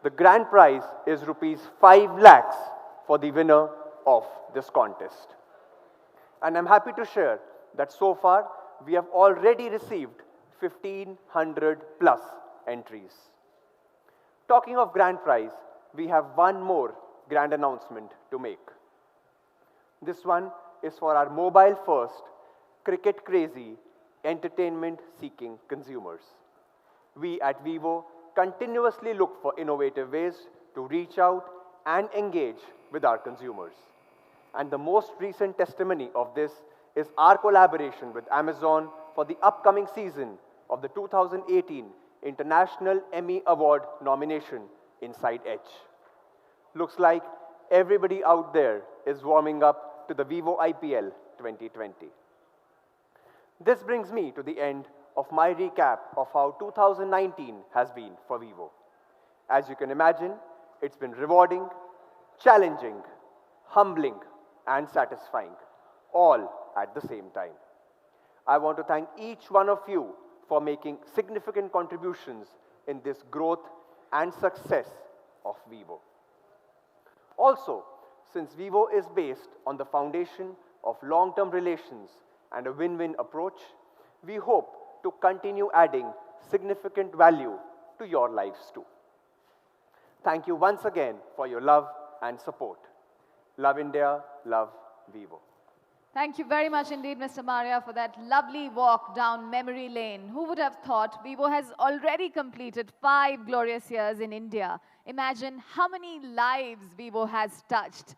The grand prize is rupees 5 lakhs for the winner of this contest. And I'm happy to share that so far we have already received 1500 plus entries. Talking of grand prize, we have one more grand announcement to make. This one is for our mobile first, cricket crazy, entertainment seeking consumers. We at Vivo continuously look for innovative ways to reach out and engage with our consumers. And the most recent testimony of this is our collaboration with Amazon for the upcoming season of the 2018 International Emmy Award nomination Inside Edge. Looks like everybody out there is warming up to the Vivo IPL 2020. This brings me to the end of my recap of how 2019 has been for Vivo. As you can imagine, it's been rewarding, challenging, humbling, and satisfying, all at the same time. I want to thank each one of you for making significant contributions in this growth and success of Vivo. Also, since Vivo is based on the foundation of long-term relations and a win-win approach, we hope to continue adding significant value to your lives too. Thank you once again for your love and support. Love India, love Vivo. Thank you very much indeed, Mr. Maria, for that lovely walk down memory lane. Who would have thought Vivo has already completed 5 glorious years in India? Imagine how many lives Vivo has touched.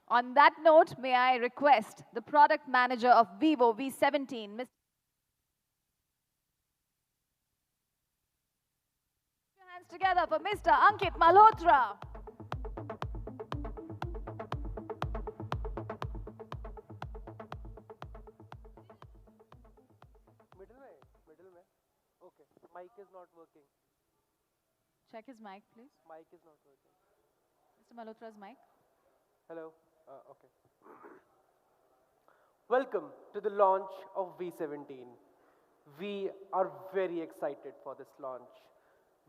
On that note, may I request the product manager of Vivo V17, Mr. Put your hands together for Mr. Ankit Malhotra. Middle में. Okay. Mic is not working. Check his mic, please. Mic is not working. Mr. Malhotra's mic. Hello. Okay. Welcome to the launch of V17. We are very excited for this launch.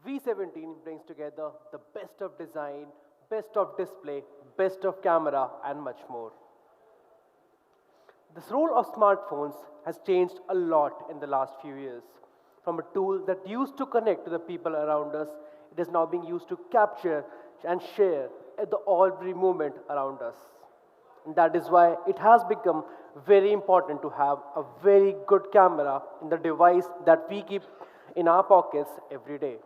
V17 brings together the best of design, best of display, best of camera, and much more. This role of smartphones has changed a lot in the last few years. From a tool that used to connect to the people around us, it is now being used to capture and share every moment around us. And that is why it has become very important to have a very good camera in the device that we keep in our pockets every day.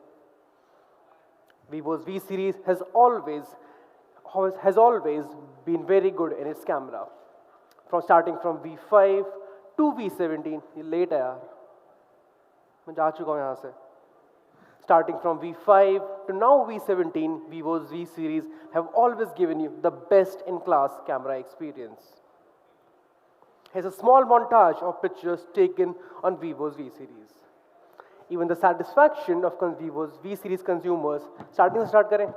Vivo's V series has always been very good in its camera. Starting from V5 to V17, ये late है यार, मैं जा चुका हूँ यहाँ से. Starting from V5 to now V17, Vivo's V series have always given you the best-in-class camera experience. Here's a small montage of pictures taken on Vivo's V series. Even the satisfaction of Vivo's V series consumers, starting से start करें.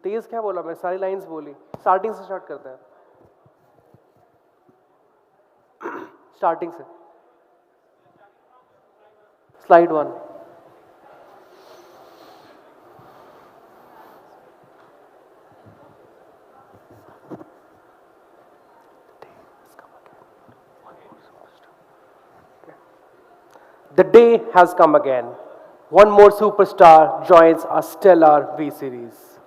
तेज क्या बोला मैं, सारी lines बोली. Starting से start करते हैं. स्टार्टिंग से. Slide 1. The day has come again. One more superstar joins our stellar V series.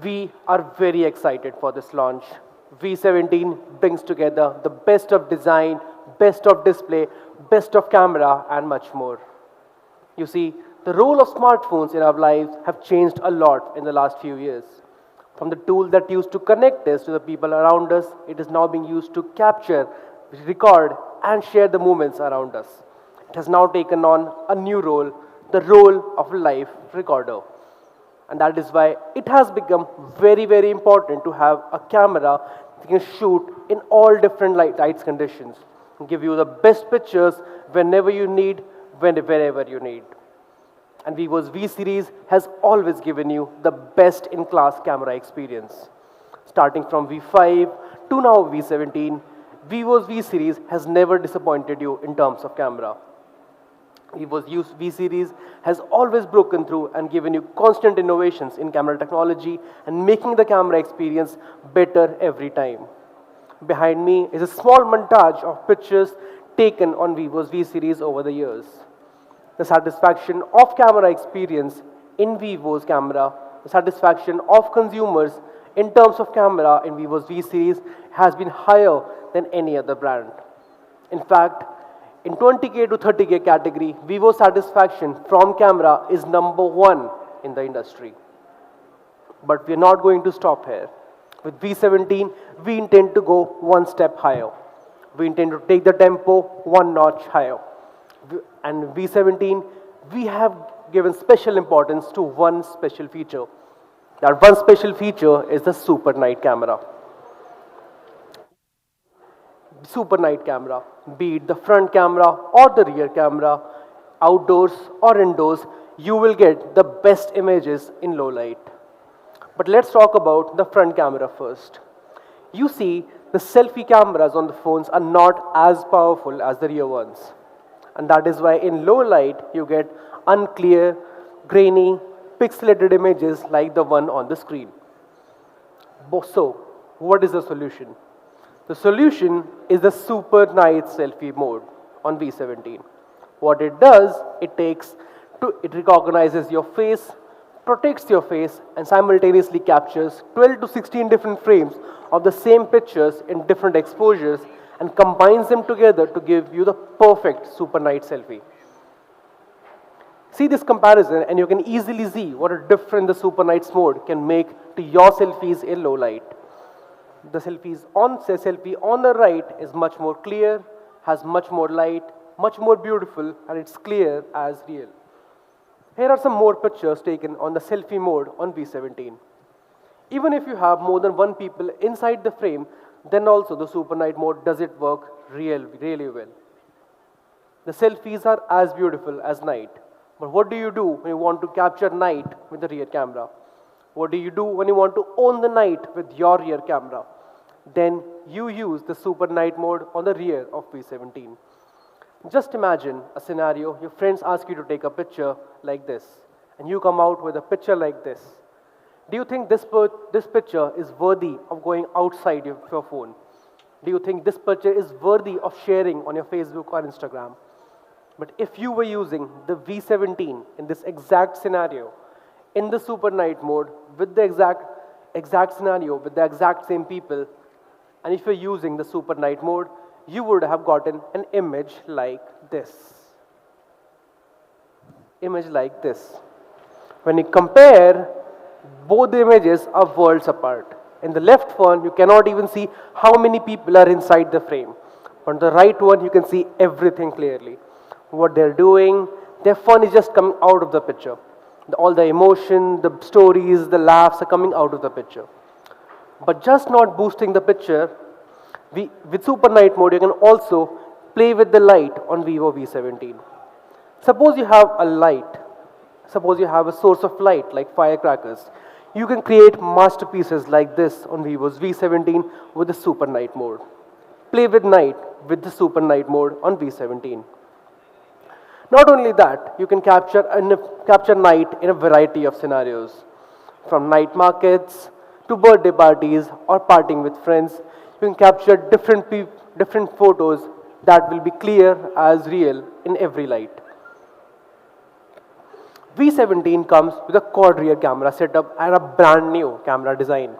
We are very excited for this launch. V17 brings together the best of design, best of display, best of camera, and much more. You see, the role of smartphones in our lives have changed a lot in the last few years. From the tool that used to connect us to the people around us, it is now being used to capture, record, and share the moments around us. It has now taken on a new role, the role of a live recorder. And that is why it has become very, very important to have a camera that can shoot in all different lights conditions and give you the best pictures whenever you need, wherever you need. And Vivo's V series has always given you the best-in-class camera experience. Starting from V5 to now V17, Vivo's V series has never disappointed you in terms of camera. Vivo's V series has always broken through and given you constant innovations in camera technology and making the camera experience better every time. Behind me is a small montage of pictures taken on Vivo's V series over the years. The satisfaction of camera experience in Vivo's camera, the satisfaction of consumers in terms of camera in Vivo's V series has been higher than any other brand. In fact, in 20K to 30K category, Vivo's satisfaction from camera is #1 in the industry. But we are not going to stop here. With V17, we intend to go one step higher. We intend to take the tempo one notch higher. And V17, we have given special importance to one special feature. That one special feature is the Super Night camera. Super Night camera, be it the front camera or the rear camera, outdoors or indoors, you will get the best images in low light. But let's talk about the front camera first. You see, the selfie cameras on the phones are not as powerful as the rear ones. And that is why in low light, you get unclear, grainy, pixelated images like the one on the screen. So, what is the solution? The solution is the Super Night selfie mode on V17. What it does, it recognizes your face, protects your face, and simultaneously captures 12 to 16 different frames of the same pictures in different exposures and combines them together to give you the perfect Super Night selfie. See this comparison and you can easily see what a difference the Super Nights mode can make to your selfies in low light. The selfie on the right is much more clear, has much more light, much more beautiful, and it's clear as real. Here are some more pictures taken on the selfie mode on V17. Even if you have more than one people inside the frame, then also the Super Night mode does it work really well. The selfies are as beautiful as night. But what do you do when you want to capture night with the rear camera? What do you do when you want to own the night with your rear camera? Then you use the Super Night mode on the rear of V17. Just imagine a scenario, your friends ask you to take a picture like this, and you come out with a picture like this. Do you think this picture is worthy of going outside your phone? Do you think this picture is worthy of sharing on your Facebook or Instagram? But if you were using the V17 in this exact scenario, in the Super Night mode, with the exact scenario, with the exact same people, and if you're using the Super Night mode, you would have gotten an image like this. Image like this. When you compare, both the images are worlds apart. In the left one, you cannot even see how many people are inside the frame. On the right one, you can see everything clearly. What they're doing, their fun is just coming out of the picture. All the emotion, the stories, the laughs are coming out of the picture. But just not boosting the picture, with Super Night mode, you can also play with the light on Vivo V17. Suppose you have a light, suppose you have a source of light like firecrackers. You can create masterpieces like this on Vivo's V17 with the Super Night mode. Play with night with the Super Night mode on V17. Not only that, you can capture night in a variety of scenarios. From night markets to birthday parties or partying with friends, you can capture different photos that will be clear as real in every light. V17 comes with a quad rear camera setup and a brand new camera design.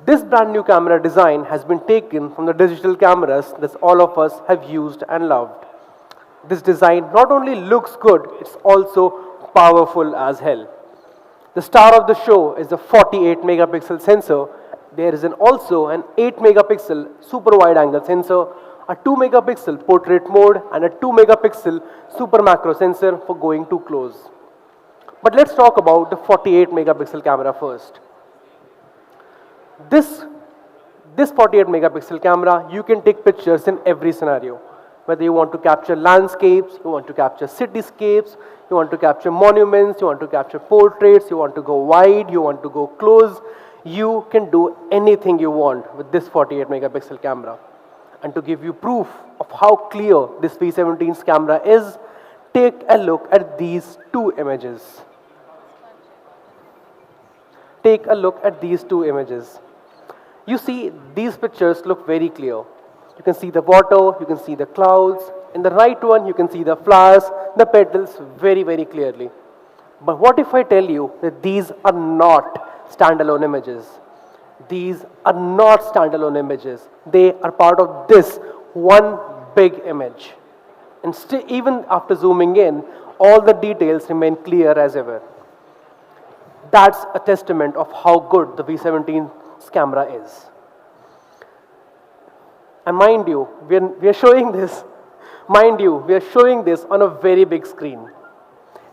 This brand new camera design has been taken from the digital cameras that all of us have used and loved. This design not only looks good, it's also powerful as hell. The star of the show is the 48 megapixel sensor. There is also an 8 megapixel super wide angle sensor, a 2 megapixel portrait mode, and a 2 megapixel super macro sensor for going too close. But let's talk about the 48 megapixel camera first. This 48 megapixel camera, you can take pictures in every scenario. Whether you want to capture landscapes, you want to capture cityscapes, you want to capture monuments, you want to capture portraits, you want to go wide, you want to go close, you can do anything you want with this 48 megapixel camera. And to give you proof of how clear this V17's camera is, take a look at these two images. Take a look at these two images. You see, these pictures look very clear. You can see the water, you can see the clouds. In the right one, you can see the flowers, the petals very, very clearly. But what if I tell you that these are not standalone images? These are not standalone images. They are part of this one big image. And even after zooming in, all the details remain clear as ever. That's a testament of how good the V17's camera is. And mind you, we are showing this. Mind you, we are showing this on a very big screen.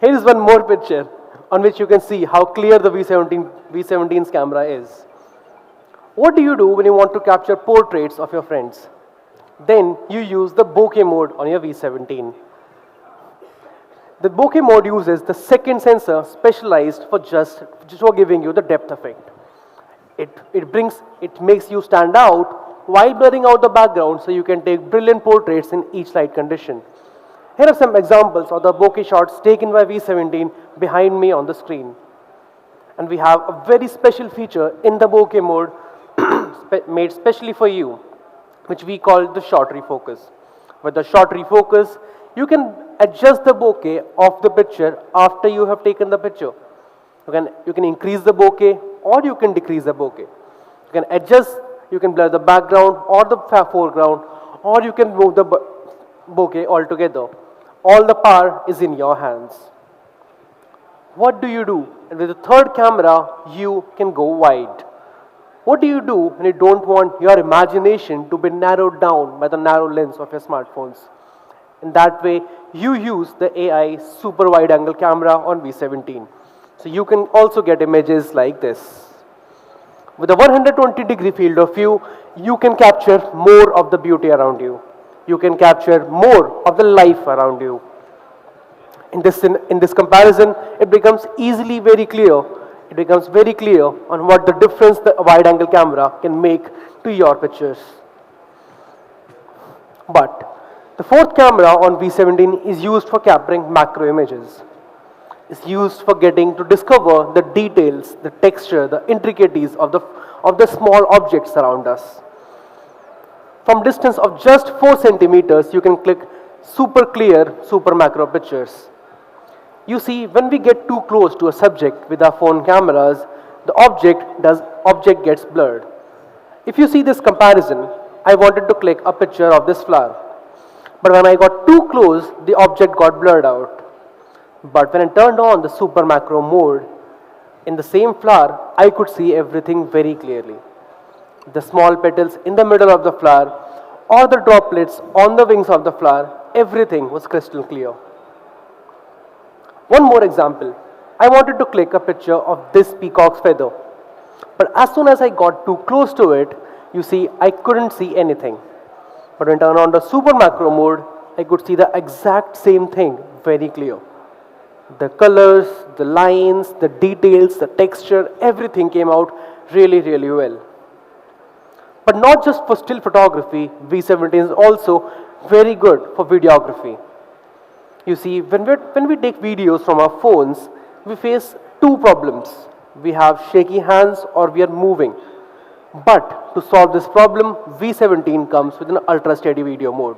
Here is one more picture on which you can see how clear the V17's camera is. What do you do when you want to capture portraits of your friends? Then you use the bokeh mode on your V17. The bokeh mode uses the second sensor specialized for just for giving you the depth effect. It makes you stand out while blurring out the background so you can take brilliant portraits in each light condition. Here are some examples of the bokeh shots taken by V17 behind me on the screen. And we have a very special feature in the bokeh mode made specially for you, which we call the short refocus. With the short refocus, you can adjust the bokeh of the picture after you have taken the picture. You can increase the bokeh or you can decrease the bokeh. You can adjust, you can blur the background or the foreground, or you can move the bokeh altogether. All the power is in your hands. What do you do? And with the third camera, you can go wide. What do you do when you don't want your imagination to be narrowed down by the narrow lens of your smartphones? In that way, you use the AI super wide angle camera on V17. So you can also get images like this. With a 120-degree field of view, you can capture more of the beauty around you. You can capture more of the life around you. In this comparison, it becomes easily very clear. It becomes very clear on what the difference the wide-angle camera can make to your pictures. But the fourth camera on V17 is used for capturing macro images. It's used for getting to discover the details, the texture, the intricacies of the small objects around us. From distance of just 4 centimeters, you can click super clear, super macro pictures. You see, when we get too close to a subject with our phone cameras, the object gets blurred. If you see this comparison, I wanted to click a picture of this flower. But when I got too close, the object got blurred out. But when I turned on the super macro mode, in the same flower, I could see everything very clearly. The small petals in the middle of the flower, or the droplets on the wings of the flower, everything was crystal clear. One more example. I wanted to click a picture of this peacock's feather. But as soon as I got too close to it, you see, I couldn't see anything. But when I turned on the super macro mode, I could see the exact same thing very clear. The colors, the lines, the details, the texture, everything came out really, really well. But not just for still photography, V17 is also very good for videography. You see, when we take videos from our phones, we face two problems. We have shaky hands or we are moving. But to solve this problem, V17 comes with an ultra steady video mode.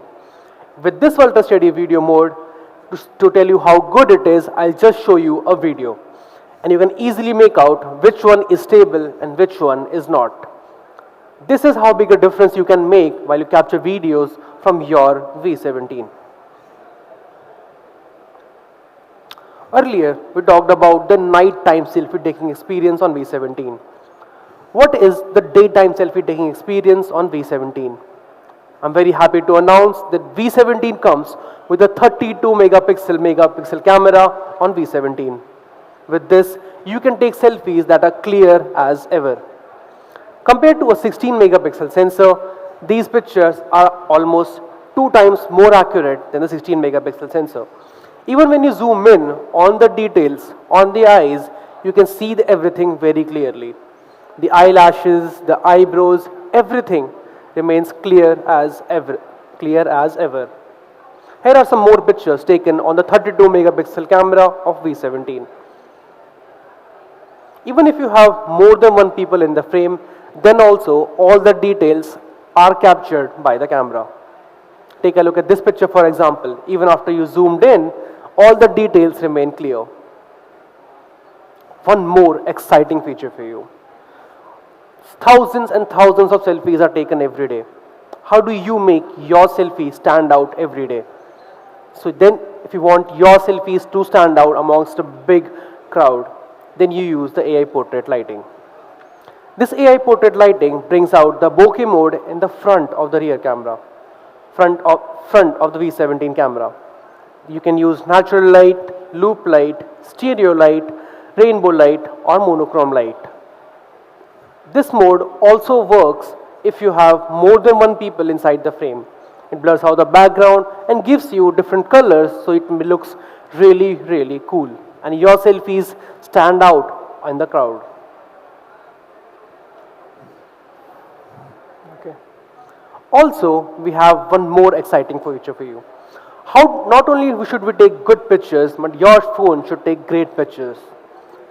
With this ultra steady video mode, to tell you how good it is, I'll just show you a video. And you can easily make out which one is stable and which one is not. This is how big a difference you can make while you capture videos from your V17. Earlier, we talked about the nighttime selfie taking experience on V17. What is the daytime selfie taking experience on V17? I'm very happy to announce that V17 comes with a 32 megapixel camera on V17. With this, you can take selfies that are clear as ever. Compared to a 16 megapixel sensor, these pictures are almost 2 times more accurate than the 16 megapixel sensor. Even when you zoom in on the details, on the eyes, you can see everything very clearly. The eyelashes, the eyebrows, everything remains clear as ever. Here are some more pictures taken on the 32 megapixel camera of V17. Even if you have more than one people in the frame, then also all the details are captured by the camera. Take a look at this picture, for example. Even after you zoomed in, all the details remain clear. One more exciting feature for you. Thousands and thousands of selfies are taken every day. How do you make your selfie stand out every day? So then, if you want your selfies to stand out amongst a big crowd, then you use the AI portrait lighting. This AI portrait lighting brings out the bokeh mode in the front of the rear camera, front of the V17 camera. You can use natural light, loop light, stereo light, rainbow light or monochrome light. This mode also works if you have more than one people inside the frame. It blurs out the background and gives you different colors, so it looks really, really cool. And your selfies stand out in the crowd. Okay. Also, we have one more exciting feature for you. How not only should we take good pictures, but your phone should take great pictures.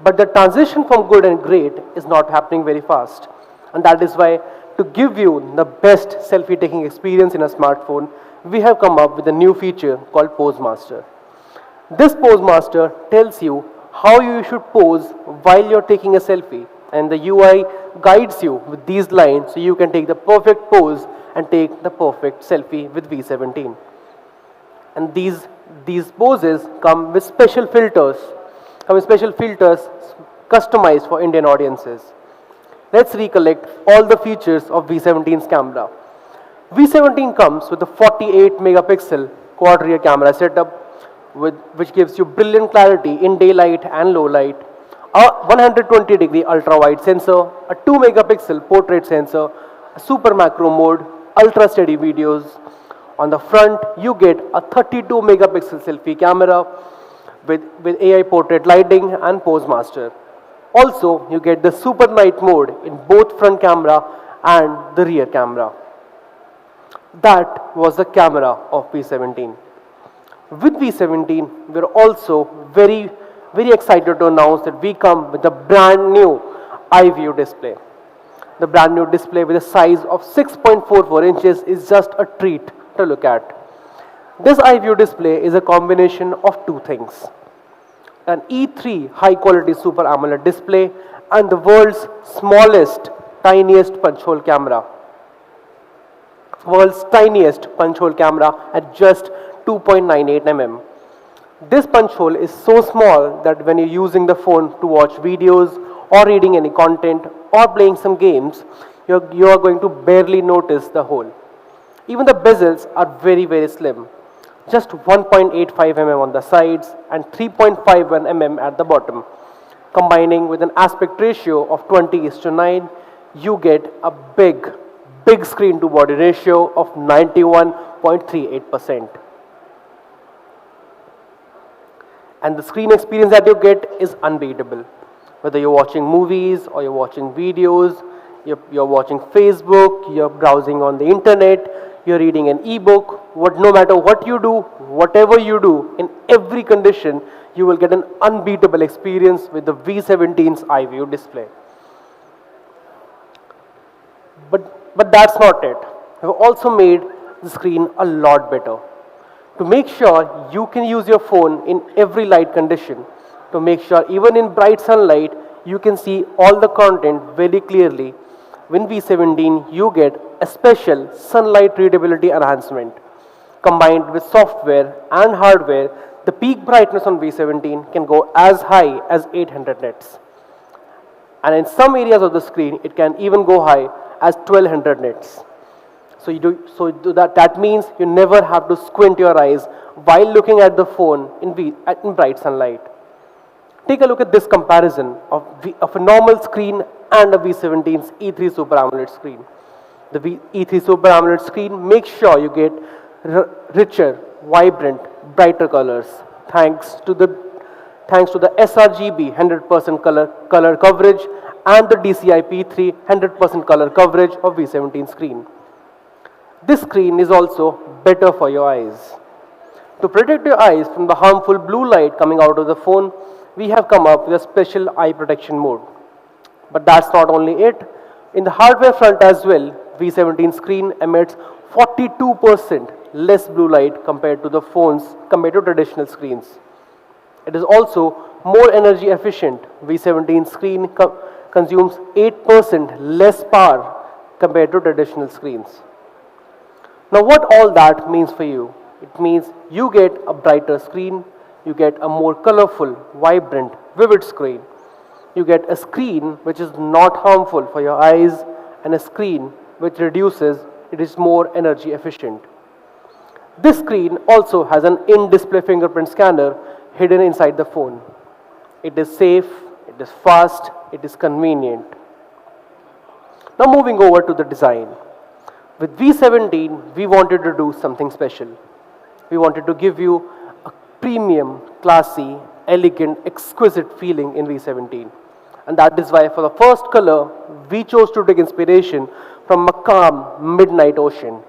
But the transition from good and great is not happening very fast. And that is why, to give you the best selfie taking experience in a smartphone, we have come up with a new feature called Pose Master. This Pose Master tells you how you should pose while you're taking a selfie, and the UI guides you with these lines so you can take the perfect pose and take the perfect selfie with V17. And these poses come with special filters, customized for Indian audiences. Let's recollect all the features of V17's camera. V17 comes with a 48 megapixel quad rear camera setup, which gives you brilliant clarity in daylight and low light, a 120-degree ultra-wide sensor, a 2 megapixel portrait sensor, a super macro mode, ultra steady videos. On the front, you get a 32 megapixel selfie camera with AI portrait lighting and Pose Master. Also, you get the super night mode in both front camera and the rear camera. That was the camera of V17. With V17, we are also very, very excited to announce that we come with a brand new iView display. The brand new display with a size of 6.44 inches is just a treat to look at. This iView display is a combination of two things: an E3 high quality Super AMOLED display and the world's smallest, tiniest punch hole camera. World's tiniest punch hole camera at just 2.98 mm. This punch hole is so small that when you're using the phone to watch videos or reading any content or playing some games, you are going to barely notice the hole. Even the bezels are very, very slim. Just 1.85 mm on the sides and 3.51 mm at the bottom. Combining with an aspect ratio of 20:9, you get a big screen to body ratio of 91.38%. And the screen experience that you get is unbeatable. Whether you're watching movies or you're watching videos, you're watching Facebook, you're browsing on the internet, you're reading an ebook, no matter what you do, whatever you do, in every condition, you will get an unbeatable experience with the V17's iView display. But that's not it. We've also made the screen a lot better. To make sure you can use your phone in every light condition, to make sure even in bright sunlight, you can see all the content very clearly, with V17 you get a special sunlight readability enhancement. Combined with software and hardware, the peak brightness on V17 can go as high as 800 nits. And in some areas of the screen, it can even go high as 1200 nits. That means you never have to squint your eyes while looking at the phone in bright sunlight. Take a look at this comparison of a normal screen and a V17's E3 Super AMOLED screen. The E3 Super AMOLED screen makes sure you get richer, vibrant, brighter colors thanks to the sRGB 100% color coverage and the DCI-P3 100% color coverage of V17 screen. This screen is also better for your eyes. To protect your eyes from the harmful blue light coming out of the phone, we have come up with a special eye protection mode. But that's not only it. In the hardware front as well, V17 screen emits 42% less blue light compared to traditional screens. It is also more energy efficient. V17 screen consumes 8% less power compared to traditional screens. Now what all that means for you? It means you get a brighter screen, you get a more colorful, vibrant, vivid screen. You get a screen which is not harmful for your eyes and a screen which it is more energy efficient. This screen also has an in-display fingerprint scanner hidden inside the phone. It is safe, it is fast, it is convenient. Now moving over to the design. With V17, we wanted to do something special. We wanted to give you a premium, classy, elegant, exquisite feeling in V17. And that is why for the first color, we chose to take inspiration from a calm midnight ocean.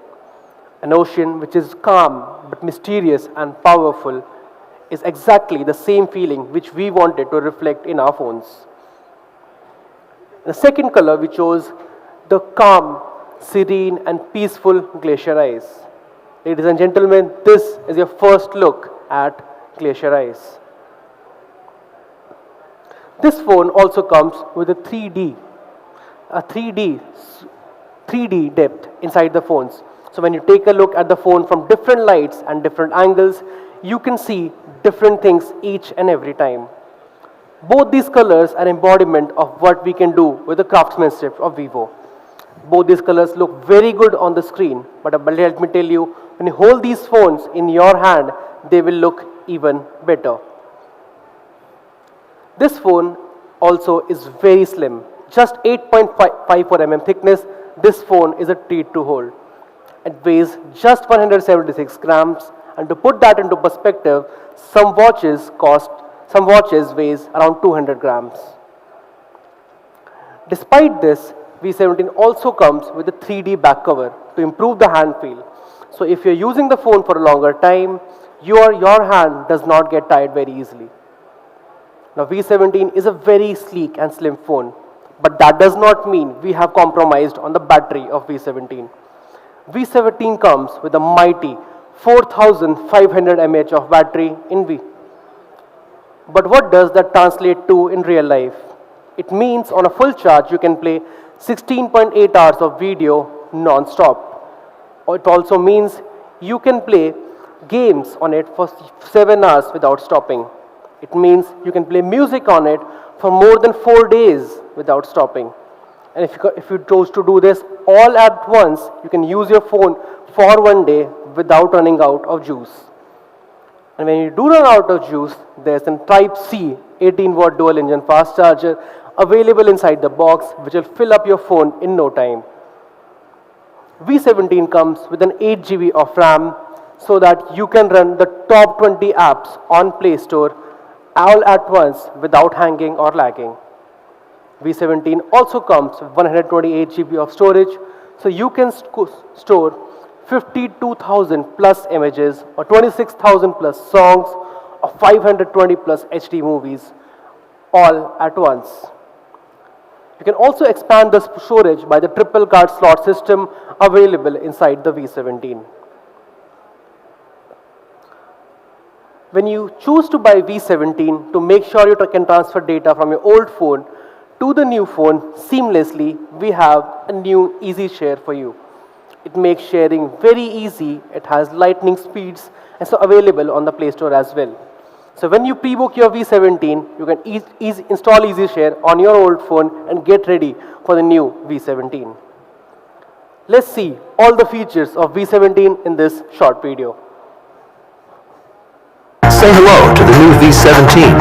An ocean which is calm but mysterious and powerful is exactly the same feeling which we wanted to reflect in our phones. The second color we chose the calm, serene and peaceful Glacier Ice. Ladies and gentlemen, this is your first look at Glacier Ice. This phone also comes with a 3D depth inside the phones. So when you take a look at the phone from different lights and different angles, you can see different things each and every time. Both these colors are embodiment of what we can do with the craftsmanship of Vivo. Both these colors look very good on the screen, but let me tell you, when you hold these phones in your hand, they will look even better. This phone also is very slim, just 8.54 mm thickness. This phone is a treat to hold. It weighs just 176 grams, and to put that into perspective, some watches weighs around 200 grams. Despite this, V17 also comes with a 3D back cover to improve the hand feel. So if you're using the phone for a longer time, your hand does not get tired very easily. Now V17 is a very sleek and slim phone, but that does not mean we have compromised on the battery of V17. V17 comes with a mighty 4500 mAh of battery in V. But what does that translate to in real life? It means on a full charge you can play 16.8 hours of video non-stop. It also means you can play games on it for 7 hours without stopping. It means you can play music on it for more than 4 days without stopping. And if you chose to do this all at once, you can use your phone for 1 day without running out of juice. And when you do run out of juice, there's a Type-C 18-watt dual engine fast charger available inside the box, which will fill up your phone in no time. V17 comes with an 8 GB of RAM so that you can run the top 20 apps on Play Store all at once without hanging or lagging. V17 also comes with 128 GB of storage, so you can store 52,000 plus images or 26,000 plus songs or 520 plus HD movies all at once. You can also expand the storage by the triple card slot system available inside the V17. When you choose to buy V17, to make sure you can transfer data from your old phone to the new phone seamlessly, we have a new Easy Share for you. It makes sharing very easy. It has lightning speeds and so available on the Play Store as well. So when you pre-book your V17, you can install Easy Share on your old phone and get ready for the new V17. Let's see all the features of V17 in this short video. Say hello to the new V17.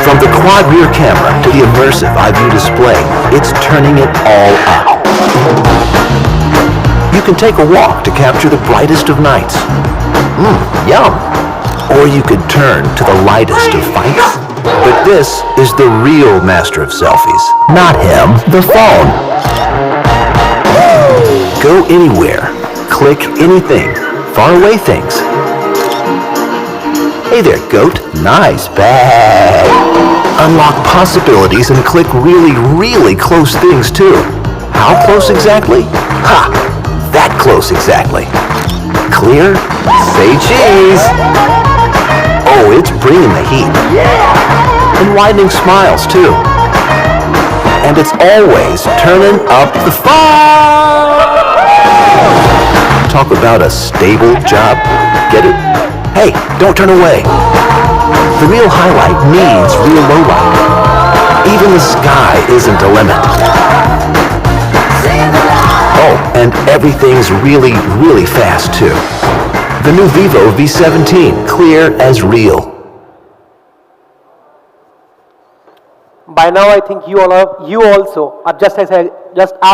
From the quad rear camera to the immersive iView display, it's turning it all up. You can take a walk to capture the brightest of nights. Yum! Or you could turn to the lightest of fights. But this is the real master of selfies. Not him, the phone. Go anywhere, click anything, faraway things. Hey there, goat. Nice bag. Unlock possibilities and click really, really close things too. How close exactly? Ha! That close exactly. Clear? Say cheese. Oh, it's bringing the heat. And widening smiles too. And it's always turning up the fun. Talk about a stable job. Get it? Hey, don't turn away. The real highlight needs real lowlight. Even the sky isn't a limit. Oh, and everything's really, really fast too. The new Vivo V17, clear as real. By now, I think you also are just as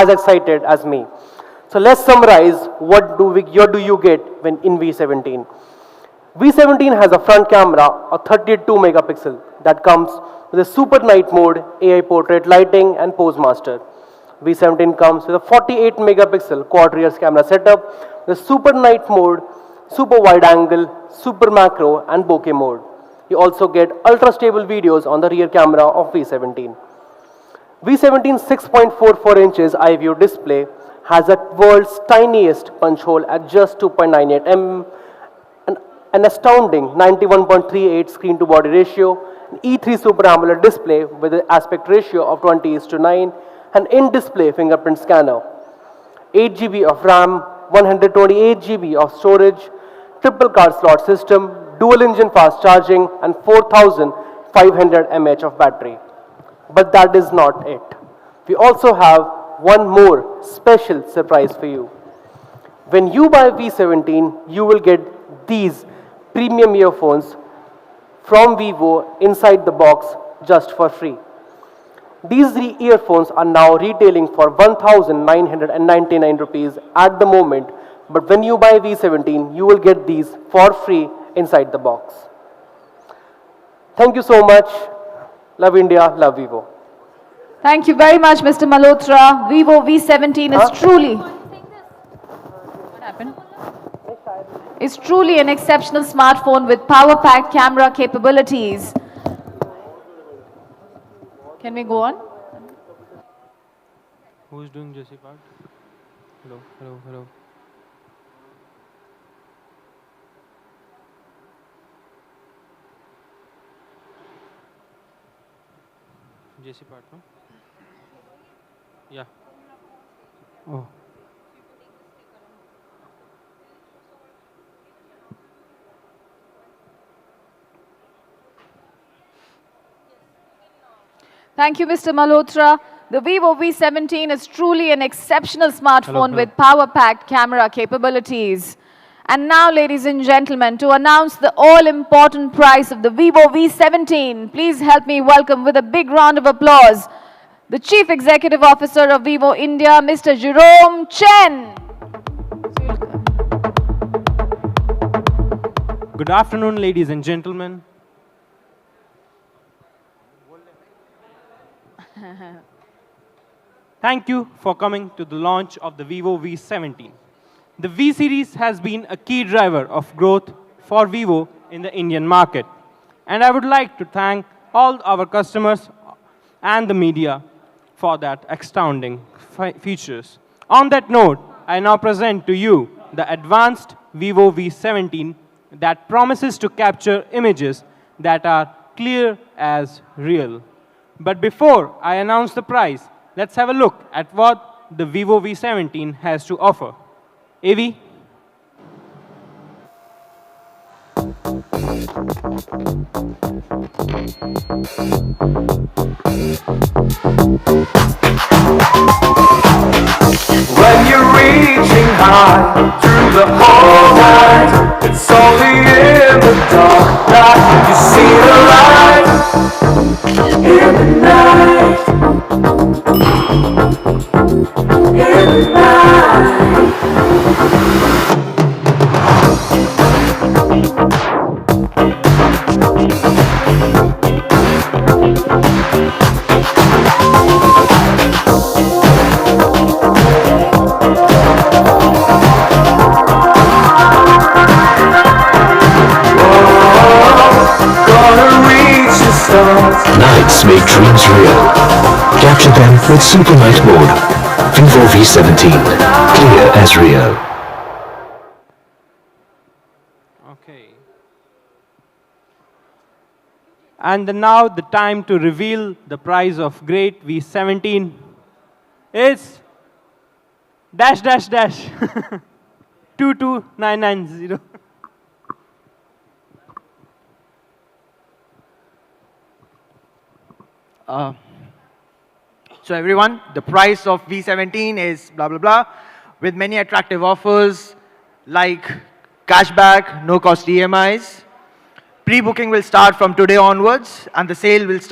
excited as me. So let's summarize what do you get when in V17. V17 has a front camera of 32 megapixel that comes with a super night mode, AI portrait lighting and pose master. V17 comes with a 48 megapixel quad rear camera setup with super night mode, super wide angle, super macro and bokeh mode. You also get ultra stable videos on the rear camera of V17. V17's 6.44 inches iView display has the world's tiniest punch hole at just 2.98 mm, an astounding 91.38 screen to body ratio, an E3 Super AMOLED display with an aspect ratio of 20:9, an in-display fingerprint scanner, 8 GB of RAM, 128 GB of storage, triple card slot system, dual engine fast charging and 4500 mAh of battery. But that is not it. We also have one more special surprise for you. When you buy V17, you will get these premium earphones from Vivo inside the box just for free. These earphones are now retailing for 1,999 rupees at the moment, but when you buy V17, you will get these for free inside the box. Thank you so much. Love India, love Vivo. Thank you very much, Mr. Malhotra. Vivo V17 is truly... What happened? Is truly an exceptional smartphone with power-packed camera capabilities. Can we go on? Who is doing Jesse part? Hello, hello, hello. Jesse part, no? Yeah. Oh. Thank you, Mr. Malhotra. The Vivo V17 is truly an exceptional smartphone Hello. with power-packed camera capabilities. And now, ladies and gentlemen, to announce the all-important price of the Vivo V17, please help me welcome with a big round of applause the Chief Executive Officer of Vivo India, Mr. Jerome Chen. Good afternoon, ladies and gentlemen. Thank you for coming to the launch of the Vivo V17. The V series has been a key driver of growth for Vivo in the Indian market. And I would like to thank all our customers and the media for that astounding features. On that note, I now present to you the advanced Vivo V17 that promises to capture images that are clear as real. But before I announce the price, let's have a look at what the Vivo V17 has to offer. AV? When you're reaching high through the whole night, it's only in the dark that you see the light. In the night, in the night. Oh, Let's make dreams real. Capture them with Super Night Mode. Vivo V17. Clear as real. Okay. And now the time to reveal the prize of Great V17 is dash dash dash 22990. So everyone, the price of V17 is blah, blah, blah, with many attractive offers like cashback, no-cost EMIs. Pre-booking will start from today onwards, and the sale will start